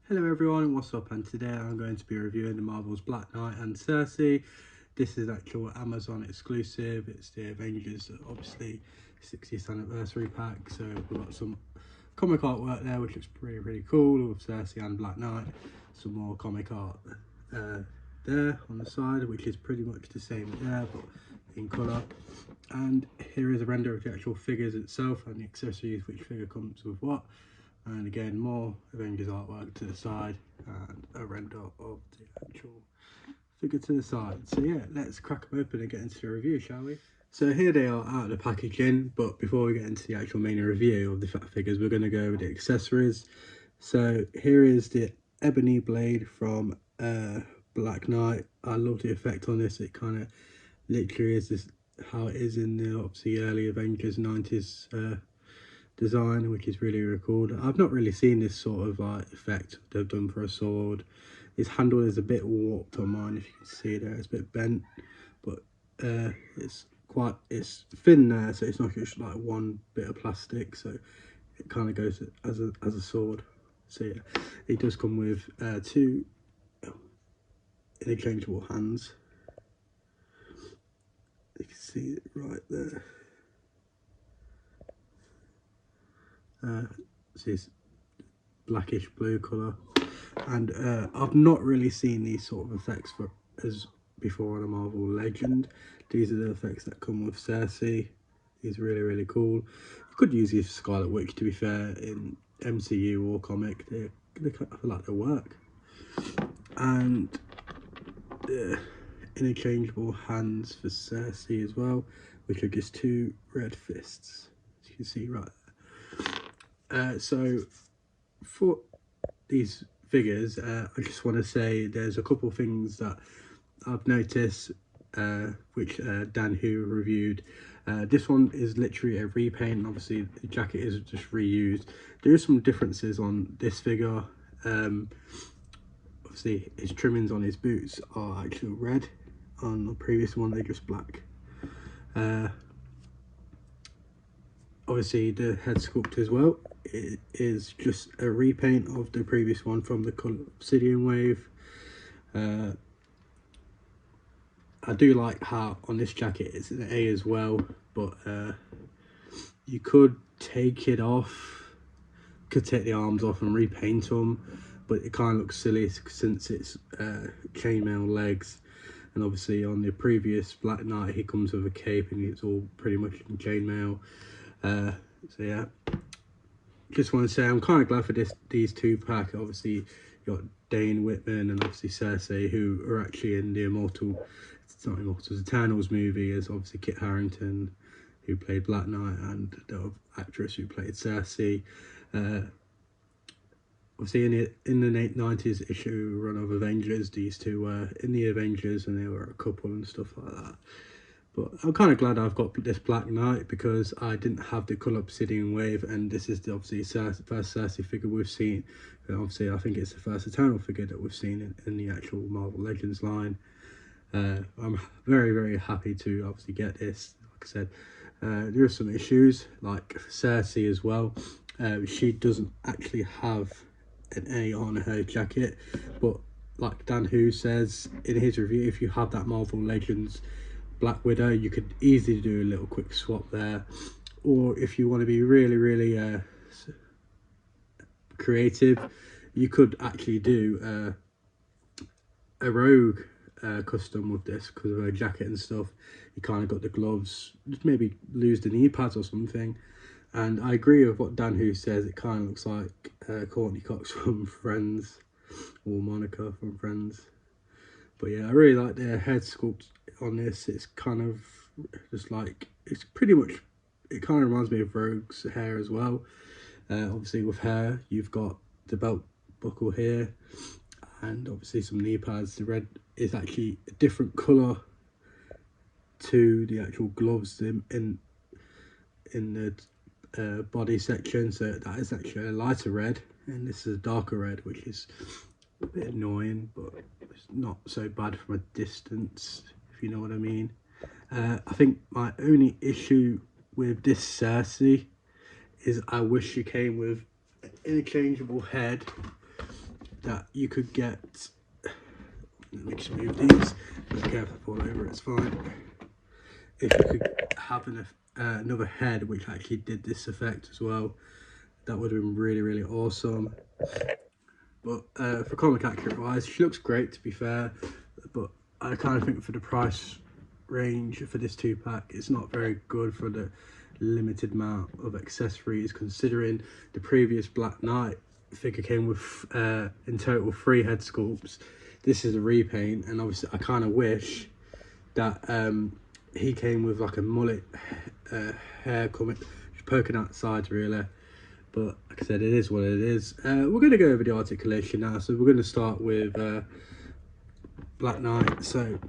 Hello everyone, what's up? And today I'm going to be reviewing the Marvel's Black Knight and Sersi. This is actual Amazon exclusive. It's the Avengers, obviously 60th anniversary pack. So we've got some comic artwork there, which looks pretty cool, with Sersi and Black Knight. Some more comic art there on the side, which is pretty much the same there, but in colour. And here is a render of the actual figures itself and the accessories, which figure comes with what. And again, more Avengers artwork to the side and a render of the actual figure to the side. So yeah, let's crack them open and get into the review, shall we? So here they are out of the packaging, but before we get into the actual main review of the figures, we're going to go with the accessories. So here is the ebony blade from Black Knight. I love the effect on this. It kind of literally is this how it is in the obviously early Avengers 90s design, which is really cool. I've not really seen this sort of effect they've done for a sword. His handle is a bit warped on mine, if you can see there. It's a bit bent, but it's thin there, so it's not just like one bit of plastic, so it kind of goes as a sword. So yeah, it does come with two interchangeable hands. You can see it right there. This blackish blue colour, and I've not really seen these sort of effects as before on a Marvel Legend. These are the effects that come with Sersi. These are really cool. You could use these for Scarlet Witch, to be fair, in MCU or comic. I feel like they work. And interchangeable hands for Sersi as well, which are just two red fists, as you can see right there. So for these figures, I just want to say there's a couple of things that I've noticed, which Dan Who reviewed. This one is literally a repaint, and obviously the jacket is just reused. There are some differences on this figure. Obviously his trimmings on his boots are actually red. On the previous one they're just black. Obviously the head sculpt as well, it is just a repaint of the previous one from the colour Obsidian Wave. I do like how on this jacket it's an A as well, but you could take it off, could take the arms off and repaint them, but it kind of looks silly since it's chainmail legs. And obviously on the previous Black Knight he comes with a cape and it's all pretty much in chainmail. So yeah, just want to say I'm kind of glad for these two pack. Obviously you got Dane Whitman and obviously Sersi, who are actually in the Eternals movie, as obviously Kit Harington, who played Black Knight, and the actress who played Sersi. Obviously in the 90s issue run of Avengers, these two were in the Avengers and they were a couple and stuff like that. But I'm kind of glad I've got this Black Knight because I didn't have the colour Obsidian Wave, and this is obviously first Sersi figure we've seen. And obviously I think it's the first Eternal figure that we've seen in the actual Marvel Legends line. I'm very happy to obviously get this. Like I said, there are some issues, like Sersi as well. She doesn't actually have an A on her jacket, but like Dan Who says in his review, if you have that Marvel Legends Black Widow, you could easily do a little quick swap there. Or if you want to be really creative, you could actually do a Rogue custom with this because of her jacket and stuff. You kind of got the gloves, just maybe lose the knee pads or something. And I agree with what Dan Who says, it kind of looks like Courtney Cox from Friends, or Monica from Friends. But yeah, I really like the head sculpt on this. It's kind of just like, it's pretty much, it kind of reminds me of Rogue's hair as well. Obviously with hair, you've got the belt buckle here, and obviously some knee pads. The red is actually a different colour to the actual gloves in the body section, so that is actually a lighter red, and this is a darker red, which is a bit annoying, but it's not so bad from a distance, if you know what I mean. I think my only issue with this Sersi is I wish she came with an interchangeable head that you could get. Let me just move these. Be careful, fall over. It's fine. If you could have another head which actually did this effect as well, that would have been really awesome. But for comic accurate wise, she looks great, to be fair, but I kind of think for the price range for this 2-pack, it's not very good for the limited amount of accessories, considering the previous Black Knight figure came with in total 3 head sculpts. This is a repaint, and obviously I kind of wish that he came with like a mullet hair coming, poking out the sides really. But like I said, it is what it is. We're going to go over the articulation now. So we're going to start with Black Knight. So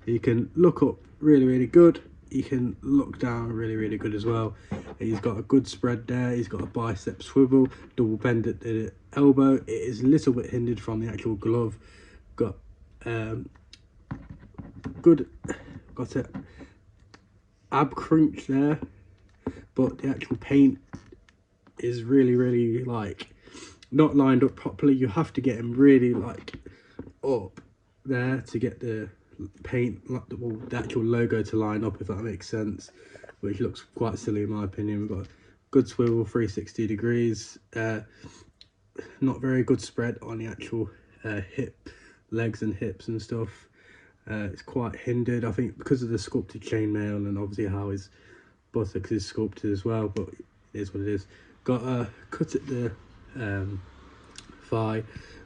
you can look up really good. You can look down really good as well. He's got a good spread there. He's got a bicep swivel, double bend at the elbow. It is a little bit hindered from the actual glove. Got a ab crunch there. But the actual paint is really like not lined up properly. You have to get him really like up there to get the paint, the actual logo to line up, if that makes sense, which looks quite silly in my opinion. We've got good swivel, 360 degrees, not very good spread on the actual legs and hips and stuff. It's quite hindered, I think, because of the sculpted chainmail and obviously how his buttocks is sculpted as well, but it is what it is. Got a cut at the thigh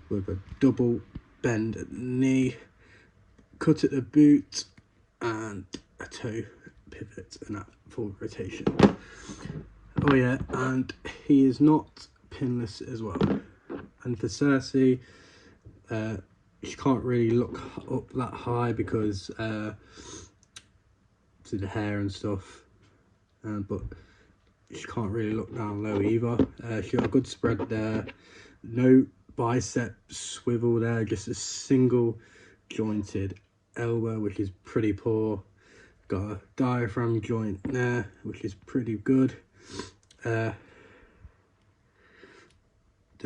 with a double bend at the knee, cut at the boot, and a toe pivot and that full rotation. Oh yeah, and he is not pinless as well. And for Sersi, she can't really look up that high because to the hair and stuff. But she can't really look down low either. She got a good spread there, no bicep swivel there, just a single jointed elbow, which is pretty poor. Got a diaphragm joint there, which is pretty good. The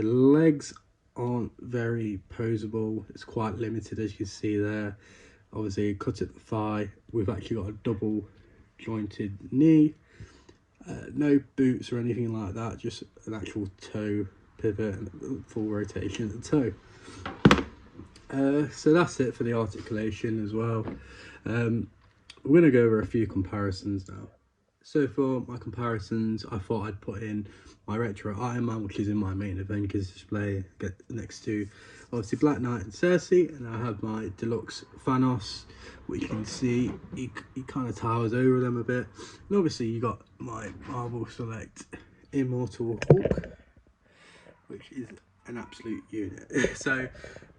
legs aren't very posable. It's quite limited, as you can see there. Obviously cut at the thigh. We've actually got a double jointed knee. No boots or anything like that, just an actual toe pivot and full rotation of the toe. So that's it for the articulation as well. We're going to go over a few comparisons now. So for my comparisons, I thought I'd put in my retro Iron Man, which is in my main Avengers display, get next to obviously Black Knight and Sersi, and I have my deluxe Thanos, which you can see he kind of towers over them a bit. And obviously you got my Marvel Select Immortal Hulk, which is an absolute unit. So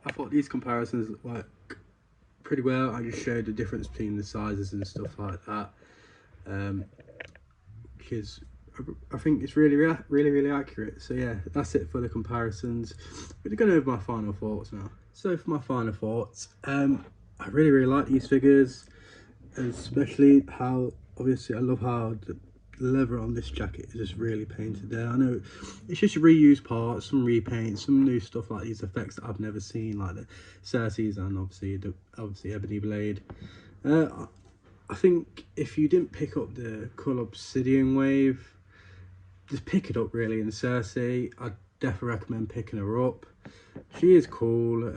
I thought these comparisons work pretty well. I just showed the difference between the sizes and stuff like that, because I think it's really accurate. So yeah, that's it for the comparisons. We're going over my final thoughts now. So for my final thoughts, I really like these figures, especially how obviously I love how the leather on this jacket is just really painted there. I know it's just reused parts, some repaint, some new stuff like these effects that I've never seen, like the Sersi's and obviously Ebony Blade. I think if you didn't pick up the Cull Obsidian wave, just pick it up really. In Sersi, I'd definitely recommend picking her up. She is cool.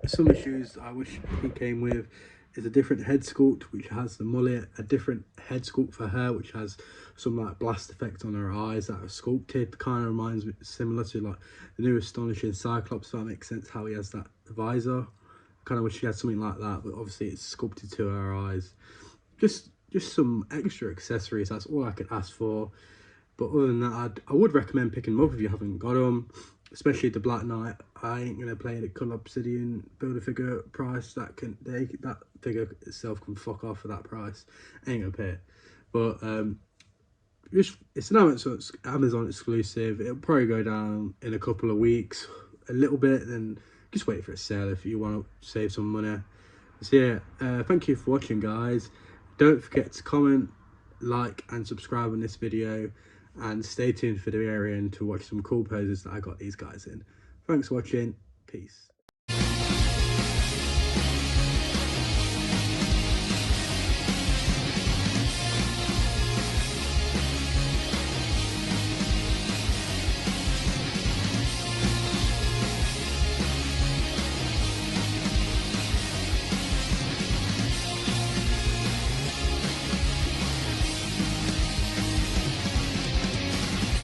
Some issues I wish he came with is a different head sculpt, which has the mullet, a different head sculpt for her, which has some like blast effect on her eyes that are sculpted. Kind of reminds me similar to like the new Astonishing Cyclops, so that makes sense how he has that visor. Kind of wish she had something like that, but obviously it's sculpted to her eyes. Just some extra accessories, that's all I could ask for. But other than that, I would recommend picking them up if you haven't got them, especially the Black Knight. I ain't gonna play the Cull Obsidian build-a-figure price. That figure itself can fuck off for that price. I ain't gonna pay it. But it's an Amazon exclusive. It'll probably go down in a couple of weeks, a little bit, then just wait for a sale if you want to save some money. So yeah, thank you for watching, guys. Don't forget to comment, like and subscribe on this video, and stay tuned for the very end to watch some cool poses that I got these guys in. Thanks for watching. Peace.